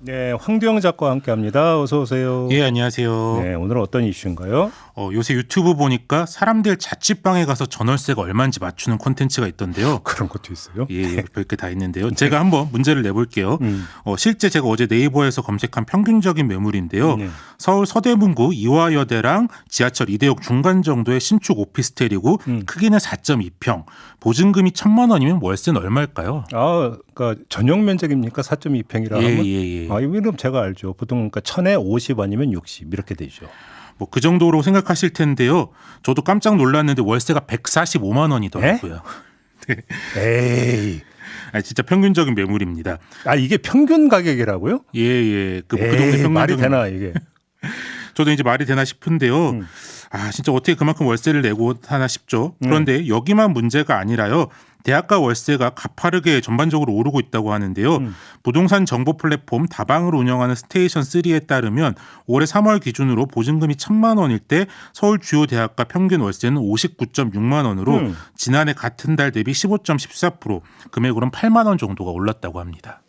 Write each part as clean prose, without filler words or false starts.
네, 황두영 작가와 함께합니다. 어서 오세요. 예, 안녕하세요. 네, 오늘은 어떤 이슈인가요? 요새 유튜브 보니까 사람들 자취방에 가서 전월세가 얼마인지 맞추는 콘텐츠가 있던데요. 그런 것도 있어요. 예, 별게 다 있는데요. 제가 한번 문제를 내볼게요. 음. 실제 제가 어제 네이버에서 검색한 평균적인 매물인데요. 네. 서울 서대문구 이화여대랑 지하철 이대역 중간 정도의 신축 오피스텔이고 크기는 4.2평, 보증금이 1,000만 원이면 월세는 얼마일까요? 아, 그러니까 전용 면적입니까? 4.2평이라 예, 하면? 예, 예. 아, 이건 제가 알죠. 보통 그러니까 1,000에 50원이면 60 이렇게 되죠. 뭐 그 정도로 생각하실 텐데요. 저도 깜짝 놀랐는데 월세가 145만 원이더라고요. 에이, 진짜 평균적인 매물입니다. 아 이게 평균 가격이라고요? 예, 예. 그 동네 에이, 평균적인 말이 되나 이게? 저도 이제 말이 되나 싶은데요. 진짜 어떻게 그만큼 월세를 내고 하나 싶죠. 그런데 여기만 문제가 아니라요. 대학가 월세가 가파르게 전반적으로 오르고 있다고 하는데요. 부동산 정보 플랫폼 다방을 운영하는 스테이션3에 따르면 올해 3월 기준으로 보증금이 1,000만 원일 때 서울 주요 대학가 평균 월세는 59.6만 원으로 지난해 같은 달 대비 15.14%, 금액으로는 8만 원 정도가 올랐다고 합니다.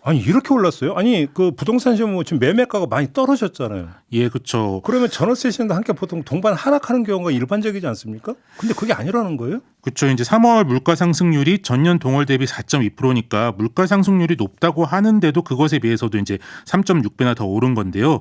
아니 이렇게 올랐어요? 아니 그 부동산 시장 뭐 지금 매매가가 많이 떨어졌잖아요. 예, 그렇죠. 그러면 전월세 시장도 함께 보통 동반 하락하는 경우가 일반적이지 않습니까? 근데 그게 아니라는 거예요? 그렇죠. 이제 3월 물가 상승률이 전년 동월 대비 4.2%니까 물가 상승률이 높다고 하는데도 그것에 비해서도 이제 3.6배나 더 오른 건데요.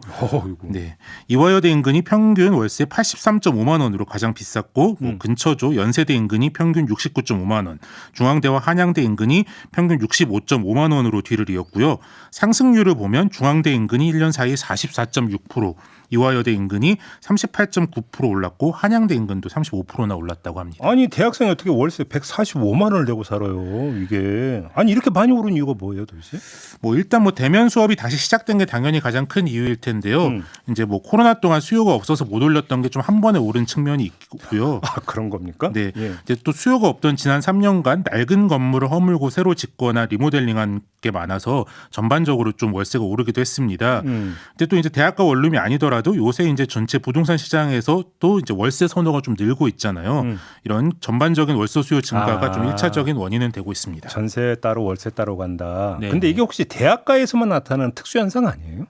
네. 이화여대 인근이 평균 월세 83.5만 원으로 가장 비쌌고 근처죠. 연세대 인근이 평균 69.5만 원, 중앙대와 한양대 인근이 평균 65.5만 원으로 뒤를 이었고요. 상승률을 보면 중앙대 인근이 1년 사이 44.6%, 이화여대 인근이 38.9% 올랐고 한양대 인근도 35%나 올랐다고 합니다. 아니 대학생이 어떻게 월세 145만 원을 내고 살아요? 이게 아니 이렇게 많이 오른 이유가 뭐예요, 도대체? 뭐 일단 뭐 대면 수업이 다시 시작된 게 당연히 가장 큰 이유일 텐데요. 이제 뭐 코로나 동안 수요가 없어서 못 올렸던 게 좀 한 번에 오른 측면이 있고요. 아 그런 겁니까? 네. 예. 이제 또 수요가 없던 지난 3년간 낡은 건물을 허물고 새로 짓거나 리모델링한 게 많아서 전반적으로 좀 월세가 오르기도 했습니다. 근데 또 이제 대학가 원룸이 아니더라도 요새 이제 전체 부동산 시장에서 또 이제 월세 선호가 좀 늘고 있잖아요. 이런 전반적인 월세 수요 증가가 좀 1차적인 원인은 되고 있습니다. 전세 따로 월세 따로 간다. 네. 근데 이게 혹시 대학가에서만 나타나는 특수 현상 아니에요?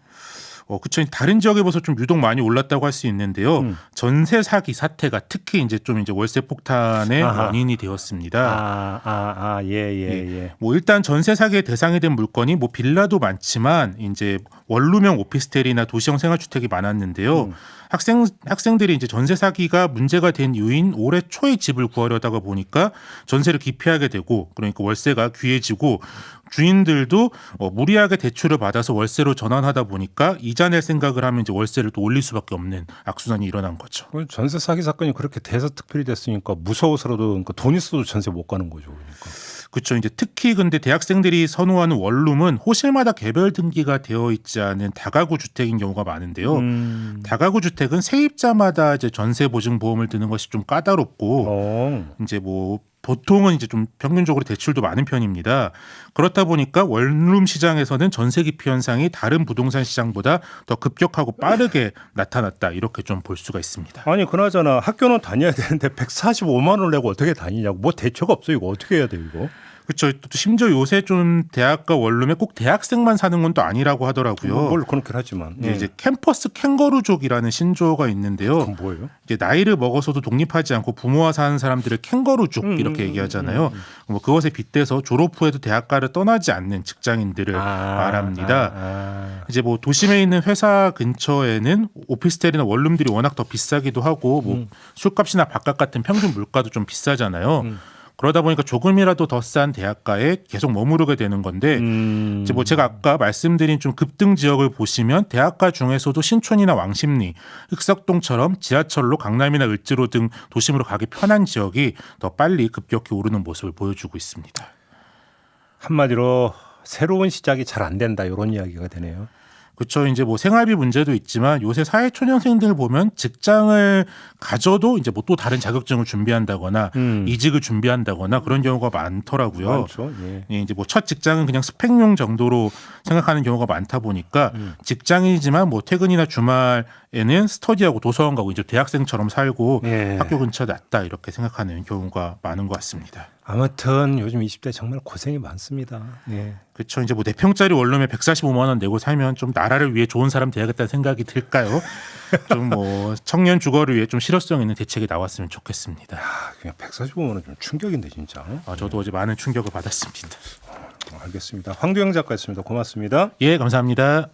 그렇죠. 다른 지역에 비해서 좀 유독 많이 올랐다고 할 수 있는데요. 전세 사기 사태가 특히 이제 좀 이제 월세 폭탄의 원인이 되었습니다. 예. 뭐 일단 전세 사기의 대상이 된 물건이 뭐 빌라도 많지만 이제 원룸형 오피스텔이나 도시형 생활주택이 많았는데요. 학생들이 이제 전세 사기가 문제가 된 이유인 올해 초에 집을 구하려다가 보니까 전세를 기피하게 되고 그러니까 월세가 귀해지고 주인들도 무리하게 대출을 받아서 월세로 전환하다 보니까 이자 낼 생각을 하면 이제 월세를 또 올릴 수밖에 없는 악순환이 일어난 거죠. 전세 사기 사건이 그렇게 대서특필이 됐으니까 무서워서라도 그러니까 돈 있어도 전세 못 가는 거죠. 그러니까. 그렇죠. 이제 특히 근데 대학생들이 선호하는 원룸은 호실마다 개별 등기가 되어 있지 않은 다가구 주택인 경우가 많은데요. 다가구 주택은 세입자마다 이제 전세 보증 보험을 드는 것이 좀 까다롭고 이제 뭐 보통은 이제 좀 평균적으로 대출도 많은 편입니다. 그렇다 보니까 원룸 시장에서는 전세 기피 현상이 다른 부동산 시장보다 더 급격하고 빠르게 나타났다 이렇게 좀 볼 수가 있습니다. 아니 그나저나 학교는 다녀야 되는데 145만 원을 내고 어떻게 다니냐고. 뭐 대처가 없어요. 이거 어떻게 해야 돼요 이거? 그렇죠. 또 심지어 요새 좀 대학가 원룸에 꼭 대학생만 사는 건 또 아니라고 하더라고요. 뭘 그렇긴 하지만. 이제 캠퍼스 캥거루족이라는 신조어가 있는데요. 그건 뭐예요? 이게 나이를 먹어서도 독립하지 않고 부모와 사는 사람들을 캥거루족 이렇게 얘기하잖아요. 뭐 그것에 빗대서 졸업 후에도 대학가를 떠나지 않는 직장인들을 말합니다. 이제 뭐 도심에 있는 회사 근처에는 오피스텔이나 원룸들이 워낙 더 비싸기도 하고 뭐 술값이나 밥값 같은 평균 물가도 좀 비싸잖아요. 그러다 보니까 조금이라도 더 싼 대학가에 계속 머무르게 되는 건데 이제 뭐 제가 아까 말씀드린 좀 급등 지역을 보시면 대학가 중에서도 신촌이나 왕십리, 흑석동처럼 지하철로 강남이나 을지로 등 도심으로 가기 편한 지역이 더 빨리 급격히 오르는 모습을 보여주고 있습니다. 한마디로 새로운 시작이 잘 안 된다 이런 이야기가 되네요. 그렇죠. 이제 뭐 생활비 문제도 있지만 요새 사회초년생들 보면 직장을 가져도 이제 뭐 또 다른 자격증을 준비한다거나 이직을 준비한다거나 그런 경우가 많더라고요. 많죠. 예. 이제 뭐 첫 직장은 그냥 스펙용 정도로 생각하는 경우가 많다 보니까 직장이지만 뭐 퇴근이나 주말에 에는 스터디하고 도서관 가고 이제 대학생처럼 살고 예. 학교 근처 낫다 이렇게 생각하는 경우가 많은 것 같습니다. 아무튼 요즘 20대 정말 고생이 많습니다. 예. 그렇죠. 이제 뭐 4평짜리 원룸에 145만 원 내고 살면 좀 나라를 위해 좋은 사람 돼야겠다는 생각이 들까요? 좀 뭐 청년 주거를 위해 좀 실효성 있는 대책이 나왔으면 좋겠습니다. 그냥 145만 원 좀 충격인데 진짜. 저도 어제 많은 충격을 받았습니다. 알겠습니다. 황도영 작가였습니다. 고맙습니다. 예, 감사합니다.